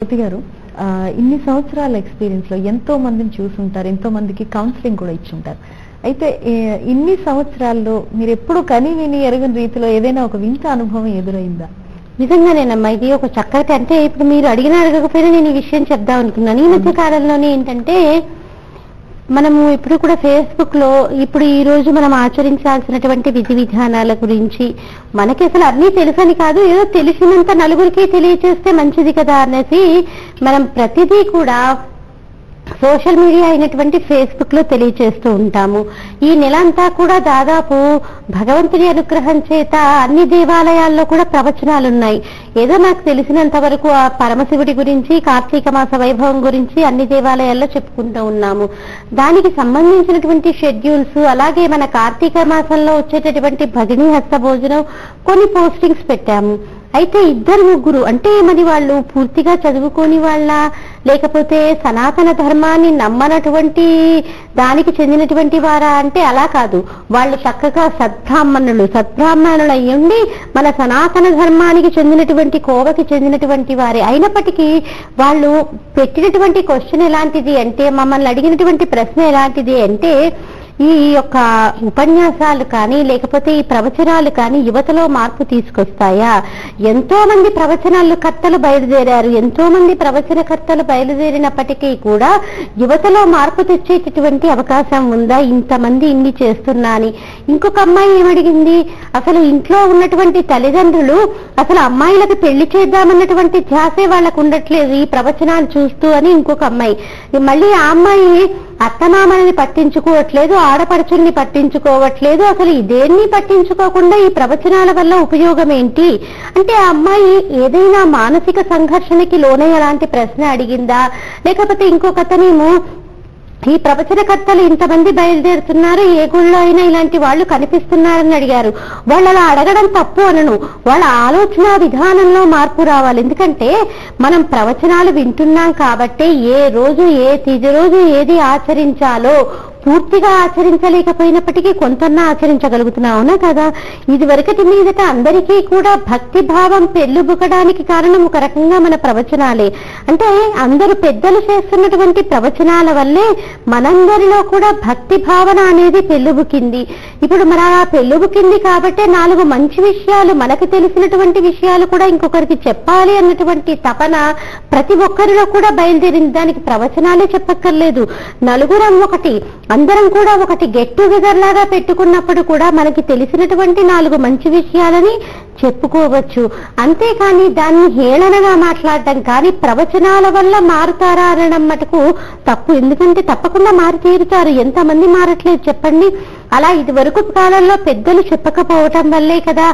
జ్యోతి గారు, ఇన్ని సంవత్సరాల ఎక్స్పీరియన్స్ లో ఎంతో మందిని చూసుంటారు, ఎంతో మందికి కౌన్సిలింగ్ కూడా ఇచ్చుంటారు. అయితే ఇన్ని సంవత్సరాల్లో మీరు ఎప్పుడు కని విని ఎరగని రీతిలో ఏదైనా ఒక వింత అనుభవం ఎదురైందా? నిజంగానేనమ్మా, ఇది ఒక చక్కటి, అంటే ఇప్పుడు మీరు అడగకపోయినా నేను ఈ విషయం చెప్దాం అనుకున్నాను. ఈ మధ్య కాలంలోనే ఏంటంటే, మనము ఇప్పుడు కూడా ఫేస్బుక్ లో ఇప్పుడు ఈ రోజు మనం ఆచరించాల్సినటువంటి విధి విధానాల గురించి మనకి అసలు అన్నీ తెలుసని కాదు, ఏదో తెలిసినంత నలుగురికి తెలియచేస్తే మంచిది కదా అనేసి మనం ప్రతిదీ కూడా సోషల్ మీడియా అయినటువంటి ఫేస్బుక్ లో తెలియచేస్తూ ఉంటాము. ఈ నెల అంతా కూడా దాదాపు భగవంతుని అనుగ్రహం చేత అన్ని దేవాలయాల్లో కూడా ప్రవచనాలు ఉన్నాయి. ఏదో నాకు తెలిసినంత వరకు ఆ పరమశివుడి గురించి, కార్తీక మాస వైభవం గురించి అన్ని దేవాలయాల్లో చెప్పుకుంటూ ఉన్నాము. దానికి సంబంధించినటువంటి షెడ్యూల్స్, అలాగే మన కార్తీక మాసంలో వచ్చేటటువంటి భగినీ హస్త భోజనం కొన్ని పోస్టింగ్స్ పెట్టాము. అయితే ఇద్దరు ముగ్గురు, అంటే మరి వాళ్ళు పూర్తిగా చదువుకోని వాళ్ళ, లేకపోతే సనాతన ధర్మాన్ని నమ్మనటువంటి దానికి చెందినటువంటి వారా అంటే అలా కాదు. వాళ్ళు చక్కగా సద్బ్రాహ్మణులు అయ్యండి మన సనాతన ధర్మానికి చెందినటువంటి కోవకి చెందినటువంటి వారే అయినప్పటికీ వాళ్ళు పెట్టినటువంటి క్వశ్చన్ ఎలాంటిది అంటే, మమ్మల్ని అడిగినటువంటి ప్రశ్న ఎలాంటిది అంటే, ఈ యొక్క ఉపన్యాసాలు కానీ లేకపోతే ఈ ప్రవచనాలు కానీ యువతలో మార్పు తీసుకొస్తాయా? ఎంతో మంది ప్రవచనాలు బయలుదేరారు, ఎంతో మంది ప్రవచనకర్తలు బయలుదేరినప్పటికీ కూడా యువతలో మార్పు తెచ్చేటటువంటి అవకాశం ఉందా? ఇంతమంది ఇన్ని చేస్తున్నా అని. ఇంకొక అమ్మాయి ఏమడిగింది, అసలు ఇంట్లో ఉన్నటువంటి తల్లిదండ్రులు అసలు అమ్మాయిలకు పెళ్లి చేద్దామన్నటువంటి ధ్యాసే వాళ్ళకు ఉండట్లేదు ఈ ప్రవచనాలు చూస్తూ అని ఇంకొక అమ్మాయి. మళ్ళీ ఆ అమ్మాయి అత్తమామని పట్టించుకోవట్లేదు, ఆడపడుచుల్ని పట్టించుకోవట్లేదు, అసలు దేన్ని పట్టించుకోకుండా ఈ ప్రవచనాల వల్ల ఉపయోగం ఏంటి అంటే, ఆ అమ్మాయి ఏదైనా మానసిక సంఘర్షణకి లోనయ్యేలాంటి ప్రశ్న అడిగిందా? లేకపోతే ఇంకొకతనేమో, ఈ ప్రవచనకర్తలు ఇంతమంది బయలుదేరుతున్నారు, ఏ గుళ్ళో అయినా ఇలాంటి వాళ్ళు కనిపిస్తున్నారని అడిగారు. వాళ్ళు అలా అడగడం తప్పు అనను, వాళ్ళ ఆలోచన విధానంలో మార్పు రావాలి. ఎందుకంటే మనం ప్రవచనాలు వింటున్నాం కాబట్టి ఏ రోజు ఏ తిథి రోజు ఏది ఆచరించాలో పూర్తిగా ఆచరించలేకపోయినప్పటికీ కొంతన్నా ఆచరించగలుగుతున్నాం, అవునా కదా? ఇది వరకటి మీదట అందరికీ కూడా భక్తి భావం పెళ్ళుబుకడానికి కారణం ఒక రకంగా మన ప్రవచనాలే. అంటే అందరూ పెద్దలు చేస్తున్నటువంటి ప్రవచనాల వల్లే మనందరిలో కూడా భక్తి భావన అనేది పెళ్ళుబుకింది. ఇప్పుడు మన పెళ్ళుబుకింది కాబట్టి 4 మంచి విషయాలు, మనకు తెలిసినటువంటి విషయాలు కూడా ఇంకొకరికి చెప్పాలి అన్నటువంటి తపన ప్రతి ఒక్కరిలో కూడా బయలుదేరింది. దానికి ప్రవచనాలే చెప్పక్కర్లేదు, నలుగురం ఒకటి, అందరం కూడా ఒకటి గెట్ టుగెదర్ లాగా పెట్టుకున్నప్పుడు కూడా మనకి తెలిసినటువంటి 4 మంచి విషయాలని చెప్పుకోవచ్చు. అంతేకాని దాన్ని హేళనగా మాట్లాడటం కానీ ప్రవచనాల వల్ల మారుతారా అనడం మటుకు తప్పు. ఎందుకంటే తప్పకుండా మారి తీరుతారు, ఎంతమంది మారట్లేదు చెప్పండి. అలా ఇది వరకు కాలంలో పెద్దలు చెప్పకపోవటం వల్లే కదా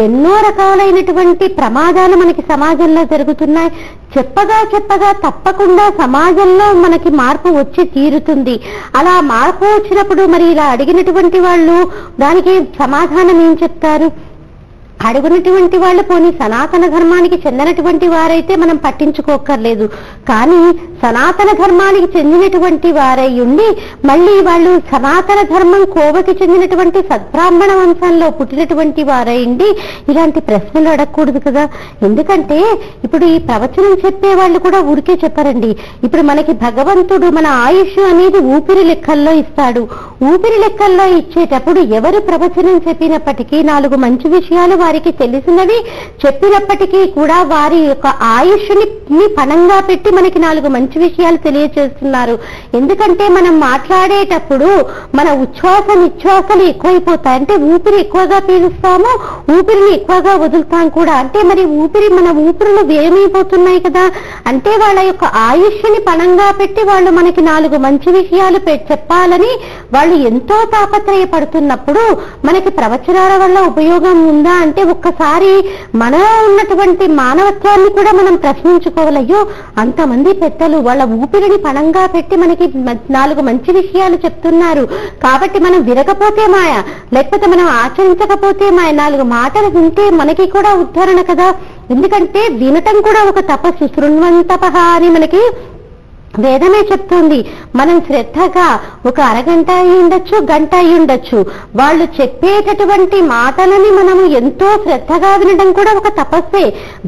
ఎన్నో రకాలైనటువంటి ప్రమాదాలు మనకి సమాజంలో జరుగుతున్నాయి. చెప్పగా తప్పకుండా సమాజంలో మనకి మార్పు వచ్చి తీరుతుంది. అలా మార్పు వచ్చినప్పుడు మరి ఇలా అడిగినటువంటి వాళ్ళు దానికి సమాధానం ఏం చెప్తారు? అడుగునటువంటి వాళ్ళు పోనీ సనాతన ధర్మానికి చెందినటువంటి వారైతే మనం పట్టించుకోక్కర్లేదు, కానీ సనాతన ధర్మానికి చెందినటువంటి వారై ఉండి మళ్ళీ వాళ్ళు సనాతన ధర్మం కోవకి చెందినటువంటి సద్బ్రాహ్మణ వంశంలో పుట్టినటువంటి వారై ఉండి ఇలాంటి ప్రశ్నలు అడగకూడదు కదా. ఎందుకంటే ఇప్పుడు ఈ ప్రవచనం చెప్పే వాళ్ళు కూడా ఊరికే చెప్పారండి. ఇప్పుడు మనకి భగవంతుడు మన ఆయుష్ అనేది ఊపిరి లెక్కల్లో ఇస్తాడు. ఊపిరి లెక్కల్లో ఇచ్చేటప్పుడు ఎవరు ప్రవచనం చెప్పినప్పటికీ 4 మంచి విషయాలు వారికి తెలిసినవి చెప్పినప్పటికీ కూడా వారి యొక్క ఆయుష్ని పణంగా పెట్టి మనకి 4 మంచి విషయాలు తెలియచేస్తున్నారు. ఎందుకంటే మనం మాట్లాడేటప్పుడు మన ఉచ్ఛ్వాస నిశ్వాసలు ఎక్కువైపోతాయి. అంటే ఊపిరి ఎక్కువగా పీలుస్తాము, ఊపిరిని ఎక్కువగా వదులుతాం కూడా. అంటే మరి మన ఊపిరిలో వ్యయమైపోతున్నాయి కదా. అంటే వాళ్ళ యొక్క ఆయుష్ని పణంగా పెట్టి వాళ్ళు మనకి 4 మంచి విషయాలు చెప్పాలని వాళ్ళు ఎంతో తాపత్రయపడుతున్నప్పుడు మనకి ప్రవచనాల వల్ల ఉపయోగం ఉందా అంటే ఒక్కసారి మనలో ఉన్నటువంటి మానవత్వాన్ని కూడా మనం ప్రశ్నించుకోవాలి. అయ్యో అంతమంది పెద్దలు వాళ్ళ ఊపిరిని పణంగా పెట్టి మనకి 4 మంచి విషయాలు చెప్తున్నారు కాబట్టి మనం వినకపోతే మాయ, లేకపోతే మనం ఆచరించకపోతే మాయ. 4 మాటలు వింటే మనకి కూడా ఉద్ధరణ కదా. ఎందుకంటే వినటం కూడా ఒక తపస్సు, శృణ్వంతపః అని మనకి వేదమే చెప్తుంది. మనం శ్రద్ధగా ఒక అరగంట అయి ఉండొచ్చు, గంట అయి ఉండొచ్చు, వాళ్ళు చెప్పేటటువంటి మాటలని మనము ఎంతో శ్రద్ధగా వినడం కూడా ఒక తపస్సే.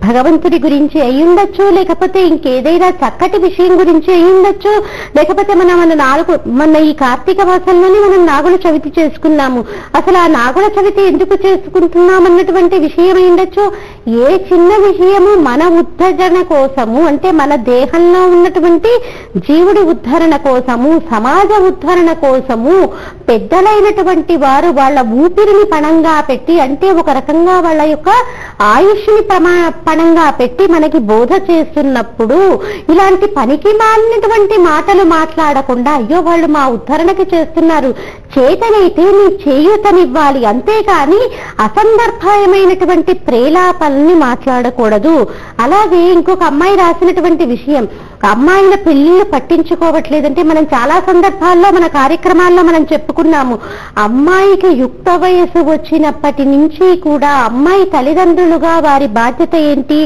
భగవంతుడి గురించి అయి ఉండొచ్చు, లేకపోతే ఇంకేదైనా చక్కటి విషయం గురించి అయి ఉండొచ్చు, లేకపోతే మన ఈ కార్తీక మాసంలోనే మనం నాగుల చవితి చేసుకున్నాము. అసలు ఆ నాగుల చవితి ఎందుకు చేసుకుంటున్నాం అన్నటువంటి విషయం అయి ఉండొచ్చు. ఏ చిన్న విషయము మన ఉద్ధరణ కోసము, అంటే మన దేహంలో ఉన్నటువంటి జీవుడి ఉద్ధరణ కోసము, సమాజ ఉద్ధరణ కోసము పెద్దలైనటువంటి వారు వాళ్ళ ఊపిరిని పణంగా పెట్టి, అంటే ఒక రకంగా వాళ్ళ యొక్క ఆయుష్ని పణంగా పెట్టి మనకి బోధ చేస్తున్నప్పుడు ఇలాంటి పనికి మాలినటువంటి మాటలు మాట్లాడకుండా, అయ్యో వాళ్ళు మా ఉద్ధరణకి చేస్తున్నారు, చేతనైతే నీ చేయూతనివ్వాలి, అంతేకాని అసందర్భమైనటువంటి ప్రేలాపల్ని మాట్లాడకూడదు. అలాగే ఇంకొక అమ్మాయి రాసినటువంటి విషయం, అమ్మాయిల పెళ్లిళ్ళు పట్టించుకోవట్లేదంటే మనం చాలా సందర్భాల్లో మన కార్యక్రమాల్లో మనం చెప్పుకున్నాము. అమ్మాయికి యుక్త వయసు వచ్చినప్పటి నుంచి కూడా అమ్మాయి తల్లిదండ్రులుగా వారి బాధ్యత ఏంటి?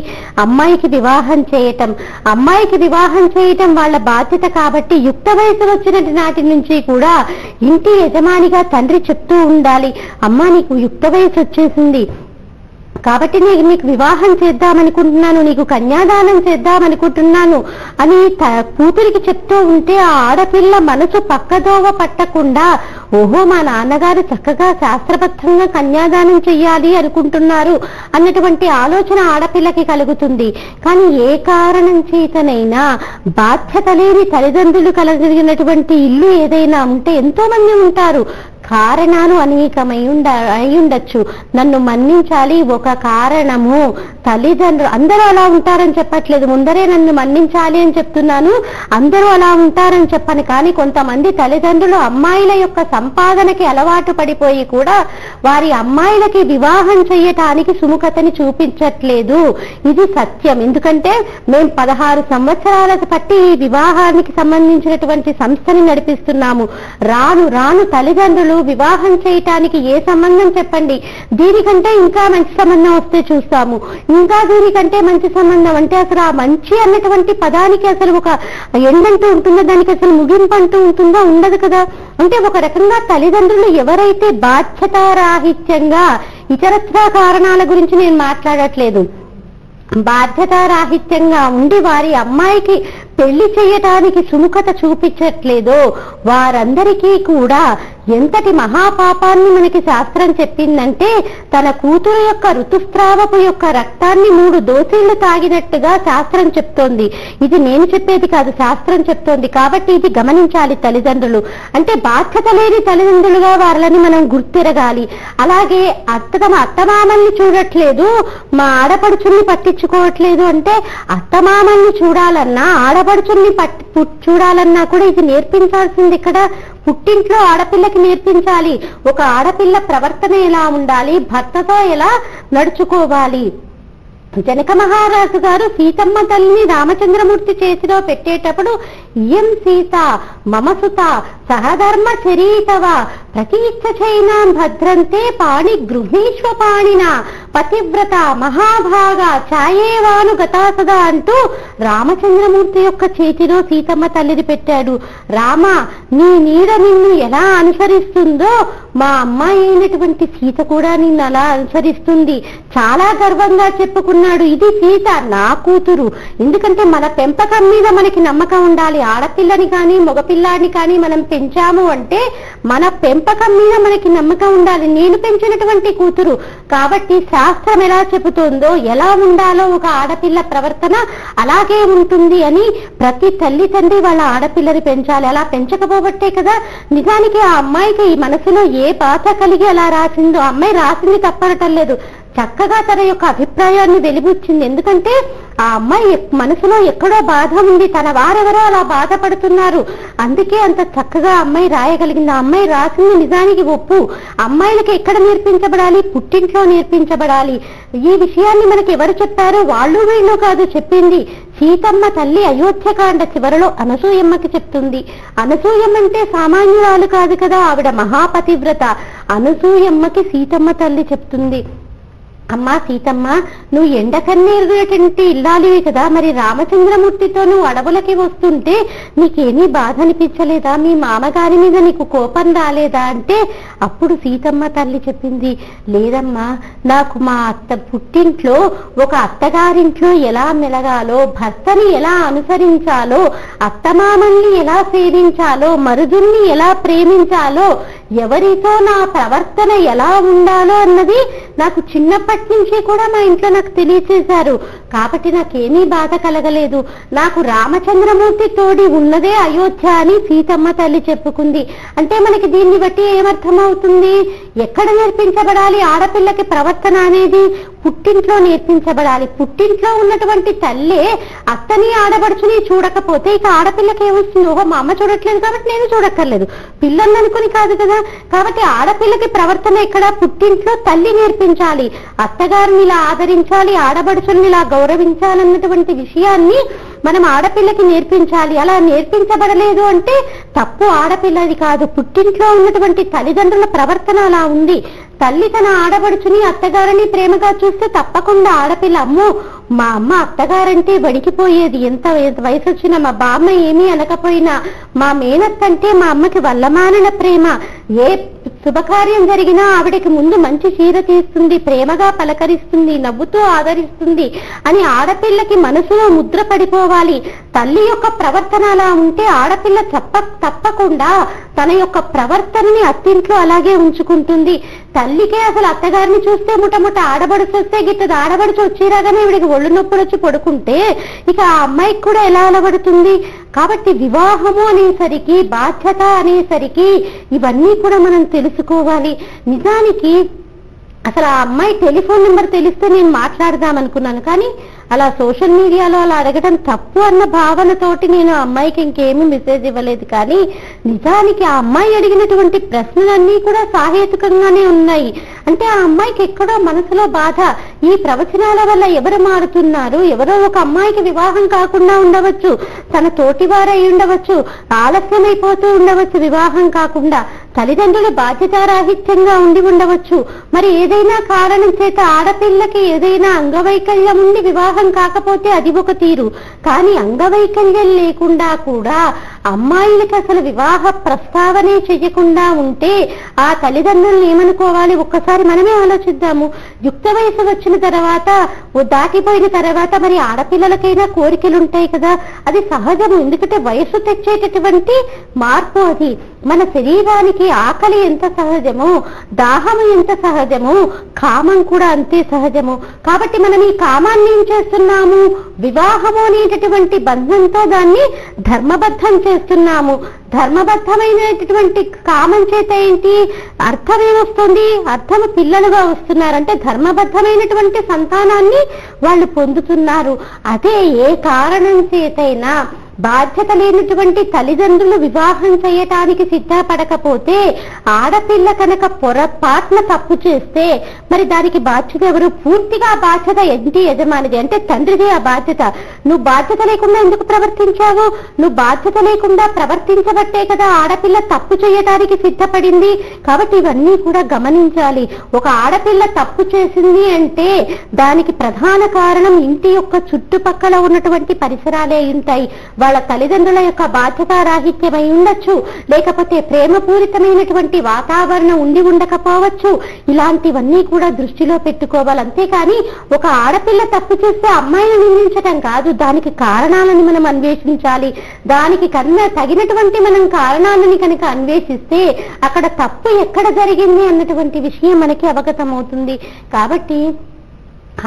అమ్మాయికి వివాహం చేయటం. అమ్మాయికి వివాహం చేయటం వాళ్ళ బాధ్యత కాబట్టి యుక్త వయసు వచ్చినటి నాటి నుంచి కూడా ఇంటి యజమానిగా తండ్రి చెప్తూ ఉండాలి, అమ్మా నీకు యుక్త వయసు వచ్చేసింది కాబట్టి నీకు వివాహం చేద్దామనుకుంటున్నాను, నీకు కన్యాదానం చేద్దామనుకుంటున్నాను అని కూతురికి చెప్తూ ఉంటే ఆ ఆడపిల్ల మనసు పక్కదోవ పట్టకుండా, ఓహో మా నాన్నగారు చక్కగా శాస్త్రబద్ధంగా కన్యాదానం చెయ్యాలి అనుకుంటున్నారు అన్నటువంటి ఆలోచన ఆడపిల్లకి కలుగుతుంది. కానీ ఏ కారణం చేతనైనా బాధ్యత లేని తల్లిదండ్రులు కలిగినటువంటి ఇల్లు ఏదైనా ఉంటే ఎంతో మంది ఉంటారు. కారణాలు అనేకమై ఉండొచ్చు. నన్ను మన్నించాలి ఒక కారణము. తల్లిదండ్రులు అందరూ అలా ఉంటారని చెప్పట్లేదు, ముందరే నన్ను మన్నించాలి అని చెప్తున్నాను. అందరూ అలా ఉంటారని చెప్పను, కానీ కొంతమంది తల్లిదండ్రులు అమ్మాయిల యొక్క సంపాదనకి అలవాటు పడిపోయి కూడా వారి అమ్మాయిలకి వివాహం చేయటానికి సుముఖతని చూపించట్లేదు. ఇది సత్యం. ఎందుకంటే మేము 16 సంవత్సరాలకు పట్టి ఈ వివాహానికి సంబంధించినటువంటి సంస్థని నడిపిస్తున్నాము. రాను రాను తల్లిదండ్రులు వివాహం చేయటానికి ఏ సంబంధం చెప్పండి, దీనికంటే ఇంకా మంచి సంబంధం వస్తే చూస్తాము, ఇంకా దీనికంటే మంచి సంబంధం అంటే అసలు ఆ మంచి అన్నటువంటి పదానికి అసలు ఒక ఎండంటూ ఉంటుందో, దానికి అసలు ముగింపు అంటూ ఉంటుందో ఉండదు కదా. అంటే ఒక రకంగా తల్లిదండ్రులు ఎవరైతే బాధ్యతారాహిత్యంగా, ఇతరత్రా కారణాల గురించి నేను మాట్లాడట్లేదు, బాధ్యతారాహిత్యంగా ఉండి వారి అమ్మాయికి పెళ్లి చేయటానికి సుముఖత చూపించట్లేదో వారందరికీ కూడా ఎంతటి మహాపాపాన్ని మనకి శాస్త్రం చెప్పిందంటే, తన కూతురు యొక్క ఋతుస్రావపు యొక్క రక్తాన్ని 3 దోసీళ్లు తాగినట్టుగా శాస్త్రం చెప్తోంది. ఇది నేను చెప్పేది కాదు, శాస్త్రం చెప్తోంది. కాబట్టి ఇది గమనించాలి తల్లిదండ్రులు. అంటే బాధ్యత లేని తల్లిదండ్రులుగా వారిని మనం గుర్తిరగాలి. అలాగే అత్తమామల్ని చూడట్లేదు, మా ఆడపడుచుల్ని పట్టించుకోవట్లేదు అంటే అత్తమామల్ని చూడాలన్నా ఆడపడుచుల్ని చూడాలన్నా కూడా ఇది నేర్పించాల్సింది ఇక్కడ పుట్టింట్లో ఆడపిల్లకి నేర్పించాలి. ఒక ఆడపిల్ల ప్రవర్తన ఎలా ఉండాలి, భర్తతో ఎలా నడుచుకోవాలి. జనక మహారాజు గారు సీతమ్మ తల్లిని రామచంద్రమూర్తి చేతిలో పెట్టేటప్పుడు ఇయం సీత మమసుత సహధర్మ చరీతవ ప్రతీచ్ఛ చైనాం భద్రంతే పాణి గృహీష్వ పాణిన పతివ్రత మహాభాగ ఛాయేవాను గతాసద అంటూ రామచంద్రమూర్తి యొక్క చేతిలో సీతమ్మ తల్లిని పెట్టాడు. రామ నీ నీడ నిన్ను ఎలా అనుసరిస్తుందో మా అమ్మాయి అయినటువంటి సీత కూడా నిన్ను అలా అనుసరిస్తుంది. చాలా గర్వంగా చెప్పుకున్నాడు, ఇది సీత నా కూతురు. ఎందుకంటే మన పెంపకం మీద మనకి నమ్మకం ఉండాలి. ఆడపిల్లని కానీ మగపిల్లాడిని కానీ మనం పెంచాము అంటే మన పెంపకం మీద మనకి నమ్మకం ఉండాలి. నేను పెంచినటువంటి కూతురు కాబట్టి శాస్త్రం ఎలా చెబుతోందో, ఎలా ఉండాలో ఒక ఆడపిల్ల ప్రవర్తన అలాగే ఉంటుంది అని ప్రతి తల్లి తండ్రి వాళ్ళ ఆడపిల్లని పెంచాలి. అలా పెంచకపోబట్టే కదా నిజానికి ఆ అమ్మాయికి ఈ మనసులో ఏ బాధ కలిగి అలా రాసిందో. అమ్మాయి రాసింది తప్పనటం లేదు, చక్కగా తన యొక్క అభిప్రాయాన్ని వెలిబుచ్చింది. ఎందుకంటే ఆ అమ్మాయి మనసులో ఎక్కడో బాధ ఉంది, తన వారెవరో అలా బాధపడుతున్నారు, అందుకే అంత చక్కగా అమ్మాయి రాయగలిగింది. ఆ అమ్మాయి రాసింది నిజానికి ఒప్పు. అమ్మాయిలకి ఎక్కడ నేర్పించబడాలి? పుట్టింట్లో నేర్పించబడాలి. ఈ విషయాన్ని మనకి ఎవరు చెప్పారో వాళ్ళు వీళ్ళు కాదు చెప్పింది సీతమ్మ తల్లి. అయోధ్యకాండ చివరలో అనసూయమ్మకి చెప్తుంది. అనసూయమ్మ అంటే సామాన్యురాలు కాదు కదా, ఆవిడ మహాపతివ్రత. అనసూయమ్మకి సీతమ్మ తల్లి చెప్తుంది, అమ్మా సీతమ్మ, నువ్వు ఎండకన్నీరుటువంటి ఇల్లాలివి కదా, మరి రామచంద్రమూర్తితో నువ్వు అడవులకి వస్తుంటే నీకేమీ బాధ అనిపించలేదా? మీ మామగారి మీద నీకు కోపం రాలేదా అంటే అప్పుడు సీతమ్మ తల్లి చెప్పింది, లేదమ్మా, నాకు మా పుట్టింట్లో ఒక అత్తగారింట్లో ఎలా మెలగాలో, భర్తని ఎలా అనుసరించాలో, అత్తమామల్ని ఎలా సేవించాలో, మరుదుల్ని ఎలా ప్రేమించాలో, ఎవరితో నా ప్రవర్తన ఎలా ఉండాలో అన్నది నాకు చిన్నప్పటి నుంచి కూడా మా ఇంట్లో నాకు తెలియచేశారు. కాబట్టి నాకేమీ బాధ కలగలేదు. నాకు రామచంద్రమూర్తి తోడి ఉన్నదే అయోధ్య అని సీతమ్మ తల్లి చెప్పుకుంది. అంటే మనకి దీన్ని బట్టి ఏమర్థమవుతుంది? ఎక్కడ నేర్పించబడాలి ఆడపిల్లకి ప్రవర్తన అనేది? పుట్టింట్లో నేర్పించబడాలి. పుట్టింట్లో ఉన్నటువంటి తల్లే అత్తని ఆడబడుచుని చూడకపోతే ఇక ఆడపిల్లకి ఏమొస్తుంది? ఓహో, మా అమ్మ చూడట్లేదు కాబట్టి నేను చూడక్కర్లేదు, పిల్లల్ని అనుకుని కాదు కదా. కాబట్టి ఆడపిల్లకి ప్రవర్తన ఇక్కడ పుట్టింట్లో తల్లి నేర్పించాలి. అత్తగారిని ఇలా ఆదరించాలి, ఆడబడుచుల్ని ఇలా గౌరవించాలన్నటువంటి విషయాన్ని మనం ఆడపిల్లకి నేర్పించాలి. అలా నేర్పించబడలేదు అంటే తప్పు ఆడపిల్లది కాదు, పుట్టింట్లో ఉన్నటువంటి తల్లిదండ్రుల ప్రవర్తన అలా ఉంది. తల్లి తన ఆడబడుచుని అత్తగారిని ప్రేమగా చూస్తే తప్పకుండా ఆడపిల్ల, అమ్మో మా అమ్మ అత్తగారంటే వడికిపోయేది, ఎంత వయసు వచ్చినా మా బామ్మ ఏమీ అనకపోయినా, మా మేనత్త అంటే మా అమ్మకి వల్లమానిన ప్రేమ, ఏ శుభకార్యం జరిగినా ఆవిడకి ముందు మంచి చీర తీస్తుంది, ప్రేమగా పలకరిస్తుంది, నవ్వుతూ ఆదరిస్తుంది అని ఆడపిల్లకి మనసులో ముద్ర పడిపోవాలి. తల్లి యొక్క ప్రవర్తన అలా ఉంటే ఆడపిల్ల తప్పకుండా తన యొక్క ప్రవర్తనని అత్తింట్లో అలాగే ఉంచుకుంటుంది. తల్లికే అసలు అత్తగారిని చూస్తే ముటముట ఆడబడుచు వస్తే గిట్టదు, ఆడబడుచు వచ్చిరాగానే ఇవిడికి ఒళ్ళు నొప్పులు వచ్చి పడుకుంటే ఇక ఆ అమ్మాయికి కూడా ఎలా అలవడుతుంది? కాబట్టి వివాహము అనేసరికి, బాధ్యత అనేసరికి ఇవన్నీ కూడా మనం తెలుసుకోవాలి. నిజానికి అసలు ఆ అమ్మాయి టెలిఫోన్ నెంబర్ తెలిస్తే నేను మాట్లాడదాం అనుకున్నాను, కానీ అలా సోషల్ మీడియాలో అలా అడగడం తప్పు అన్న భావనతోటి నేను ఆ అమ్మాయికి ఇంకేమీ మెసేజ్ ఇవ్వలేదు. కానీ నిజానికి ఆ అమ్మాయి అడిగినటువంటి ప్రశ్నలన్నీ కూడా సాహేతుకంగానే ఉన్నాయి. అంటే ఆ అమ్మాయికి ఎక్కడో మనసులో బాధ, ఈ ప్రవచనాల వల్ల ఎవరు మారుతున్నారు, ఎవరో ఒక అమ్మాయికి వివాహం కాకుండా ఉండవచ్చు, తన తోటివారై ఉండవచ్చు, ఆలస్యమైపోతూ ఉండవచ్చు వివాహం కాకుండా, తల్లిదండ్రులు బాధ్యతారాహిత్యంగా ఉండి ఉండవచ్చు, మరి ఏదైనా కారణం చేత ఆడపిల్లకి ఏదైనా అంగవైకల్యం ఉండి వివాహం కాకపోతే అది ఒక తీరు. కానీ అంగవైకల్యం లేకుండా కూడా అమ్మాయిలకి అసలు వివాహ ప్రస్తావనే చెయ్యకుండా ఉంటే ఆ తల్లిదండ్రులను ఏమనుకోవాలి? ఒక్కసారి మనమే ఆలోచిద్దాము. యుక్త వయసు వచ్చిన తర్వాత, దాటిపోయిన తర్వాత మరి ఆడపిల్లలకైనా కోరికలుంటాయి కదా, అది సహజము. ఎందుకంటే వయసు తెచ్చేటటువంటి మార్పు అది. మన శరీరానికి ఆకలి ఎంత సహజమో, దాహము ఎంత సహజమో, కామం కూడా అంతే సహజము. కాబట్టి మనం ఈ కామాన్ని ఏం చేస్తున్నాము? వివాహము అనేటటువంటి బంధంతో దాన్ని ధర్మబద్ధం చేస్తున్నాము. ధర్మబద్ధమైనటువంటి కామం చేత ఏంటి అర్థం ఏమొస్తుంది? అర్థము పిల్లలుగా వస్తున్నారంటే ధర్మబద్ధమైనటువంటి సంతానాన్ని వాళ్ళు పొందుతున్నారు. అదే ఏ కారణం చేతైనా బాధ్యత లేనటువంటి తల్లిదండ్రులు వివాహం చేయటానికి సిద్ధపడకపోతే, ఆడపిల్ల కనుక పొరపాటున తప్పు చేస్తే మరి దానికి బాధ్యత ఎవరు? పూర్తిగా బాధ్యత ఇంటి యజమానిది, అంటే తండ్రిదే ఆ బాధ్యత. నువ్వు బాధ్యత లేకుండా ఎందుకు ప్రవర్తించావు? నువ్వు బాధ్యత లేకుండా ప్రవర్తించబట్టే కదా ఆడపిల్ల తప్పు చేయటానికి సిద్ధపడింది. కాబట్టి ఇవన్నీ కూడా గమనించాలి. ఒక ఆడపిల్ల తప్పు చేసింది అంటే దానికి ప్రధాన కారణం ఇంటి యొక్క చుట్టుపక్కల ఉన్నటువంటి పరిసరాలే ఉంటాయి. వాళ్ళ తల్లిదండ్రుల యొక్క బాధ్యత రాహిత్యమై ఉండొచ్చు, లేకపోతే ప్రేమపూరితమైనటువంటి వాతావరణం ఉండి ఉండకపోవచ్చు. ఇలాంటివన్నీ కూడా దృష్టిలో పెట్టుకోవాలి. అంతేకాని ఒక ఆడపిల్ల తప్పు చేస్తే అమ్మాయిని నిందించటం కాదు, దానికి కారణాలను మనం అన్వేషించాలి. దానికి కన్నా తగినటువంటి మనం కారణాలని కనుక అన్వేషిస్తే అక్కడ తప్పు ఎక్కడ జరిగింది అన్నటువంటి విషయం మనకి అవగతమవుతుంది. కాబట్టి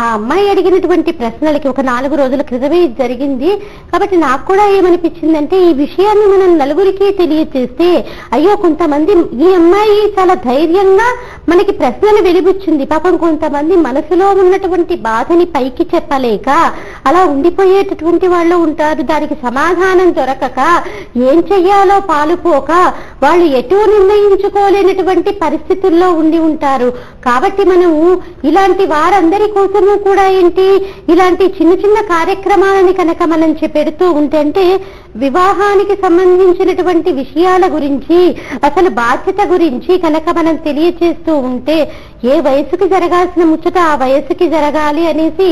ఆ అమ్మాయి అడిగినటువంటి ప్రశ్నలకి ఒక 4 రోజుల క్రితమే జరిగింది. కాబట్టి నాకు కూడా ఏమనిపించిందంటే ఈ విషయాన్ని మనం నలుగురికి తెలియచేస్తే, అయ్యో కొంతమంది ఈ అమ్మాయి చాలా ధైర్యంగా మనకి ప్రశ్నలు వెలిబుచ్చింది. పాపం కొంతమంది మనసులో ఉన్నటువంటి బాధని పైకి చెప్పలేక అలా ఉండిపోయేటటువంటి వాళ్ళు ఉంటారు. దానికి సమాధానం దొరకక ఏం చెయ్యాలో పాలుపోక వాళ్ళు ఎటూ నిర్ణయించుకోలేనటువంటి పరిస్థితుల్లో ఉండి ఉంటారు. కాబట్టి మనము ఇలాంటి వారందరి కోసము కూడా ఏంటి ఇలాంటి చిన్న చిన్న కార్యక్రమాలని కనుక మనం పెడుతూ ఉంటే, అంటే వివాహానికి సంబంధించినటువంటి విషయాల గురించి, అసలు బాధ్యత గురించి కనుక మనం తెలియచేస్తూ ఉంటే ఏ వయసుకి జరగాల్సిన ముచ్చట ఆ వయసుకి జరగాలి అనేసి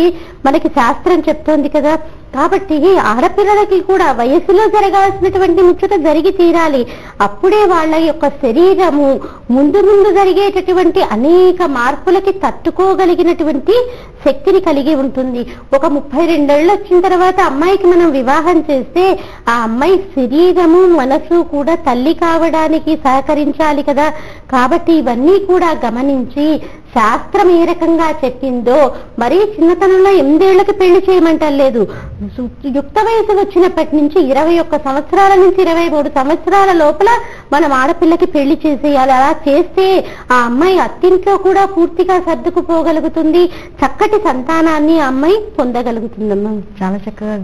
మనకి శాస్త్రం చెప్తోంది కదా. కాబట్టి ఆడపిల్లలకి కూడా వయసులో జరగాల్సినటువంటి ముచ్చట జరిగి తీరాలి. అప్పుడే వాళ్ళ యొక్క శరీరము ముందు ముందు జరిగేటటువంటి అనేక మార్పులకి తట్టుకోగలిగినటువంటి శక్తిని కలిగి ఉంటుంది. ఒక 32 ఏళ్ళు వచ్చిన తర్వాత అమ్మాయికి మనం వివాహం చేస్తే ఆ అమ్మాయి శరీరము మనసు కూడా తల్లి కావడానికి సహకరించాలి కదా. కాబట్టి ఇవన్నీ కూడా గమనించి శాస్త్రం ఏ రకంగా చెప్పిందో, మరీ చిన్నతనంలో 8 ఏళ్లకి పెళ్లి చేయమంటలేదు. యుక్త వయసు వచ్చినప్పటి నుంచి 21 సంవత్సరాల నుంచి 23 సంవత్సరాల లోపల మనం ఆడపిల్లకి పెళ్లి చేసేయాలి. అలా చేస్తే ఆ అమ్మాయి అత్తింట్లో కూడా పూర్తిగా సర్దుకుపోగలుగుతుంది, చక్కటి సంతానాన్ని ఆ అమ్మాయి పొందగలుగుతుందమ్మా. చాలా చక్కగా